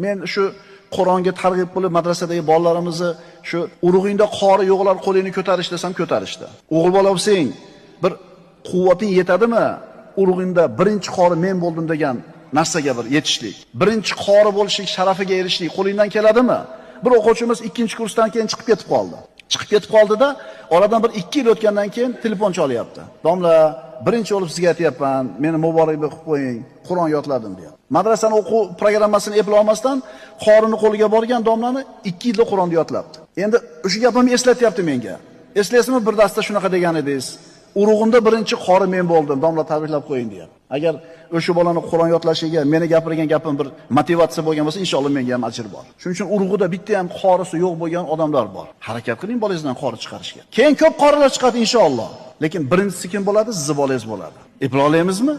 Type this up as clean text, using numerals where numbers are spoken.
Men shu Qur'onga targ'ib qilib madrasadagi bolalarimizni shu urug'ingda qori yo'qlar qo'lingni ko'tarish desam ko'tarishdi. O'g'il bola bo'lsang, bir quvvating yetadimi? Urug'ingda birinchi qori men bo'ldim degan narsaga bir yetishlik. Birinchi qori bo'lishlik sharafiga erishlik qo'lingdan keladimi? Bir o'quvchimiz 2-kursdan keyin chiqib ketib qoldi. Chiqib ketib qoldida, oradan bir 2 yil o'tgandan keyin telefon cholyapti. Domla, birinchi bo'lib sizga aytayapman, meni muboraklik qilib qo'ying, Qur'on yodladim deyapti. Madrasani o'quv programmasini eplay olmasdan qorini qo'liga borgan domlani 2 yilda Qur'onni yodlabdi. Endi o'sha gapimni eslatyapti menga. Eslaysizmi, bir darsda shunaqa degan edingiz. Urug'imda birinchi qori men bo'ldim, domla tabriklab qo'ying deyapti. Agar o'sha bolani Qur'on yodlashiga meni gapirgan gapim bir motivatsiya bo'lgan bo'lsa, inshaalloh menga ham ajr bor. Shuning uchun urug'ida bitta ham qorisi yo'q bo'lgan odamlar bor. Harakat qiling bolangizdan qori chiqarishga. Keyin ko'p qorilar chiqadi inshaalloh. Lekin birinchisi kim bo'ladi? Sizni bolangiz bo'ladi. Eplay olamizmi?